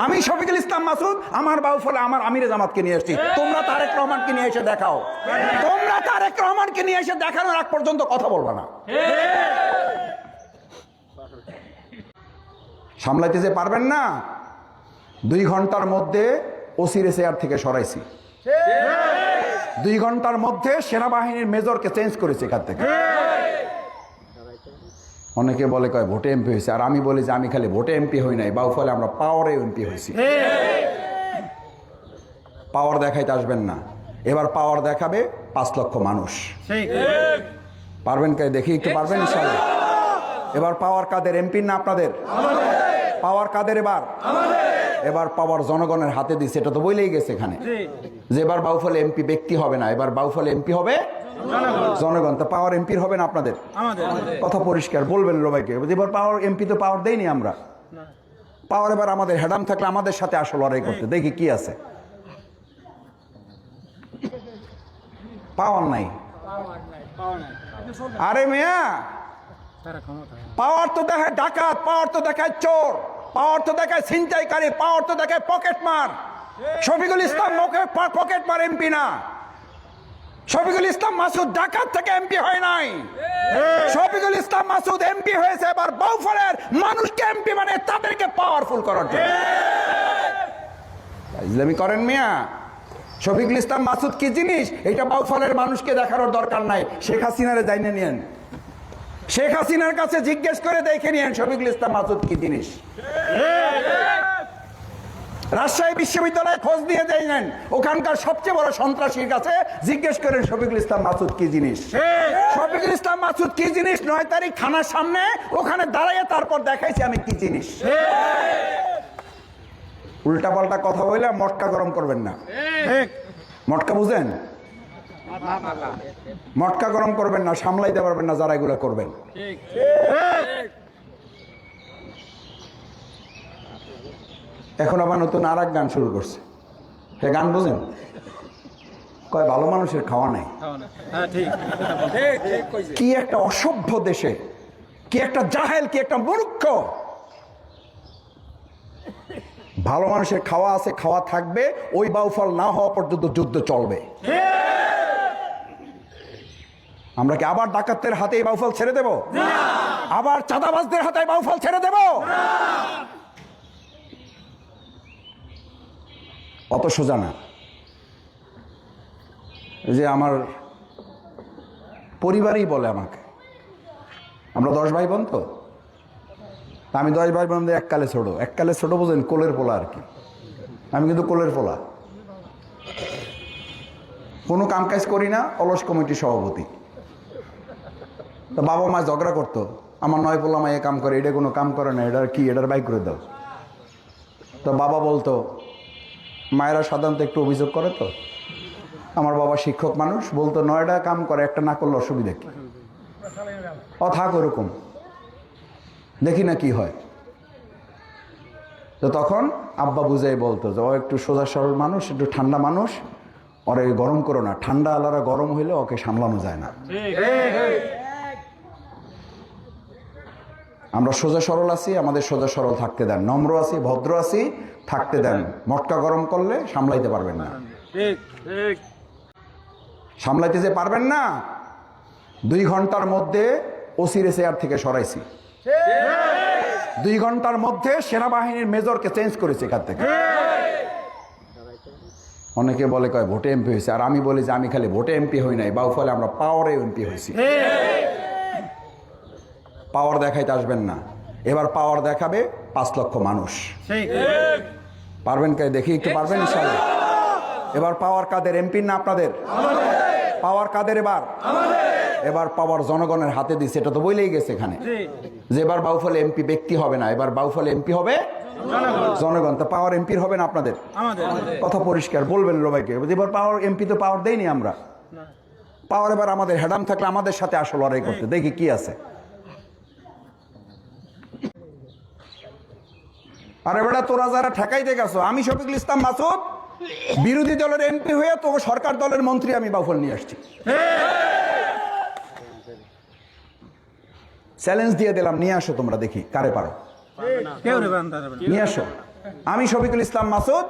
আমি শফিকুল ইসলাম মাসুদ আমার বাউফলে আমার আমিরে জামাতকে নিয়ে এসেছি, তোমরা তারেক রহমানকে নিয়ে এসে দেখাও। তোমরা তারেক রহমানকে নিয়ে এসে দেখানোর আগ পর্যন্ত কথা বলবা না। সামলাইতে যে পারবেন না, 2 ঘন্টার মধ্যে ওসির চেয়ার থেকে সরাইছি, 2 ঘন্টার মধ্যে সেনাবাহিনীর মেজরকে চেঞ্জ করেছে এখান থেকে। অনেকে বলে কয় ভোটে এমপি হয়েছে, আর আমি বলি যে আমি খালি ভোটে এমপি হই নাই, বাউফলে আমরা পাওয়ারে এমপি হয়েছি। পাওয়ার দেখাইতে আসবেন না, এবার পাওয়ার দেখাবে 5 লক্ষ মানুষ। পারবেন কে দেখি একটু, পারবেন ইনশাআল্লাহ? এবার পাওয়ার কাদের? এমপি না আপনাদের? পাওয়ার কাদের? এবার পাওয়ার জনগণের হাতে দিচ্ছে, এটা তো বলেই গেছে এখানে যে এবার বাউফলে এমপি ব্যক্তি হবে না, এবার বাউফলে এমপি হবে জনগণ। তো পাওয়ার এমপির হবে না আপনাদের? কথা পরিষ্কার বলবেন সবাইকে, এবার পাওয়ার এমপি তো পাওয়ার দেয়নি আমরা। পাওয়ার এবার আমাদের হেডাম থাকলে আমাদের সাথে আসল লড়াই করতে, দেখি কি আছে। পাওয়ার নাই। আরে মিয়া, পাওয়ার তো দেখায় ডাকাত, পাওয়ার তো দেখায় চোর, পাওয়ার তো দেখায় ছিনতাইকারী, পাওয়ার তো দেখায় পকেট মার। শফিকুল ইসলাম পকেট মার এমপি না। শফিকুল ইসলাম মাসুদ ডাকাত থেকে এমপি হয় নাই। শফিকুল ইসলাম মাসুদ এমপি হয়েছে এবার বাউফলের মানুষকে এমপি মানে তাদেরকে পাওয়ারফুল করার জন্য। ইসলামি করেন মিয়া। শফিকুল ইসলাম মাসুদ কি জিনিস এটা বাউফলের মানুষকে দেখানোর দরকার নাই। শেখ হাসিনারে জানিয়ে নিয়েন, শেখ হাসিনার কাছে জিজ্ঞেস করে দেখে নিয়েন শফিকুল ইসলাম মাসুদ কি জিনিস। রাজশাহী বিশ্ববিদ্যালয়ে খোঁজ নিয়ে দেখেন, ওখানকার সবচেয়ে বড় সন্ত্রাসীর কাছে জিজ্ঞেস করেন শফিকুল ইসলাম মাসুদ কি জিনিস। শফিকুল ইসলাম মাসুদ কি জিনিস 9 তারিখ থানার সামনে ওখানে দাঁড়াইয়ে তারপর দেখাইছি আমি কি জিনিস। উল্টা পাল্টা কথা বলে মটকা গরম করবেন না। মটকা বুঝেন? মটকা গরম করবেন না, সামলাইতে পারবেন না যারা এগুলো করবেন। এখন আবার নতুন আর এক গান শুরু করছে। সে গান বুঝেন? কয় ভালো মানুষের খাওয়া নাই। কি একটা অসভ্য দেশে, কি একটা জাহেল, কি একটা মূর্খ। ভালো মানুষের খাওয়া আছে, খাওয়া থাকবে, ওই বাউফল না হওয়া পর্যন্ত যুদ্ধ চলবে। আমরা কি আবার ডাকাতদের হাতে এই বাউফল ছেড়ে দেব? আবার চাঁদাবাজদের হাতে বাউফল ছেড়ে দেব? অত সোজা না। যে আমার পরিবারই বলে আমাকে, আমরা 10 ভাই বোন, তো আমি 10 ভাই বোন এককালে ছোট। এককালে ছোট বোঝেন? কোলের পোলা আর কি। আমি কিন্তু কোলের পোলা, কোনো কাম কাজ করি না, অলস কমিটির সভাপতি। তো বাবা মা ঝগড়া করতো, আমার 9 পোলা মা এ কাম করে, এটা কোনো কাম করে না, এটার কি, এটার বাইক করে দাও। তো বাবা বলতো, মায়েরা সাধারণত একটু অভিযোগ করে, তো আমার বাবা শিক্ষক মানুষ, বলতো 9টা কাম করে, একটা না করলে অসুবিধা কি, থাক ওরকম, দেখি না কি হয়। তো তখন আব্বা বুঝাই বলতো যে ও একটু সোজা সরল মানুষ, একটু ঠান্ডা মানুষ, ওরে গরম করো না, ঠান্ডা আলাদা গরম হইলে ওকে সামলানো যায় না। আমরা সোজা সরল আছি, আমাদের সোজা সরল থাকতে দেন, নম্র আছি, ভদ্র আছি, থাকতে দেন। মটকা গরম করলে সামলাইতে পারবেন না। সামলাইতে যে পারবেন না, 2 ঘন্টার মধ্যে ওসির চেয়ার থেকে সরাইছি, 2 ঘন্টার মধ্যে সেনাবাহিনীর মেজরকে চেঞ্জ করেছে এখান থেকে। অনেকে বলে কয় ভোটে এমপি হয়েছে, আর আমি বলি যে আমি খালি ভোটে এমপি হই নাই, বাউফলে আমরা পাওয়ারে এমপি হয়েছি। পাওয়ার দেখাইতে আসবেন না, এবার পাওয়ার দেখাবে 5 লক্ষ মানুষ। পারবেন কে দেখি একটু, পারবেন ইনশাআল্লাহ? এবার পাওয়ার কাদের? এমপি না আপনাদের? পাওয়ার কাদের? এবার পাওয়ার জনগণের হাতে দিচ্ছে, এটা তো বলেই গেছে এখানে যে এবার বাউফলে এমপি ব্যক্তি হবে না, এবার বাউফলে এমপি হবে জনগণ। তো পাওয়ার এমপির হবে না আপনাদের? কথা পরিষ্কার বলবেন সবাইকে, এবার পাওয়ার এমপি তো পাওয়ার দেয়নি আমরা। পাওয়ার এবার আমাদের হেডাম থাকলে আমাদের সাথে আসল লড়াই করতে, দেখি কি আছে। আরে বেটা, তোরা যারা ঠেকাইতে গেছো, আমি শফিকুল ইসলাম মাসুদ বিরোধী দলের এমপি হয়ে তো সরকার দলের মন্ত্রী আমি বাউফল নিয়ে আসছি। চ্যালেঞ্জ দিয়ে দিলাম, নিয়ে আসো তোমরা, দেখি কারে পারো, নিয়ে আসো। আমি শফিকুল ইসলাম মাসুদ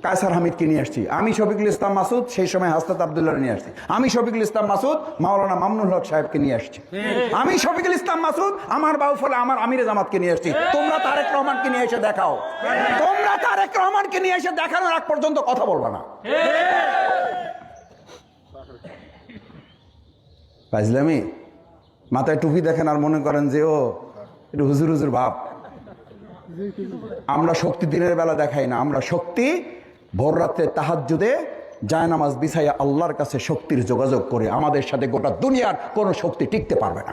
কায়সার হামিদকে নিয়ে আসছি, আমি শফিকুল ইসলাম মাসুদ সেই সময় হাসনাত আব্দুল্লাহ নিয়ে আসছি, আমি শফিকুল ইসলাম মাসুদ মাওলানা মামুনুল হক সাহেবকে নিয়ে আসছি, আমি শফিকুল ইসলাম মাসুদ আমার বাউফলে আমার আমিরে জামাতকে নিয়ে আসছি। তোমরা তারেক রহমানকে নিয়ে এসে দেখাও, তোমরা তারেক রহমানকে নিয়ে এসে দেখানোর আগ পর্যন্ত কথা বলবা না। ফাজলামি, মাথায় টুপি দেখেন আর মনে করেন যে ও একটু হুজুর হুজুর ভাব। আমরা শক্তি দিনের বেলা দেখাই না, আমরা শক্তি ভোর রাত্রে তাহাজ্জুদে জায়নামাজ বিছাইয়া আল্লাহর কাছে শক্তির যোগাযোগ করে। আমাদের সাথে গোটা দুনিয়ার কোনো শক্তি টিকতে পারবে না।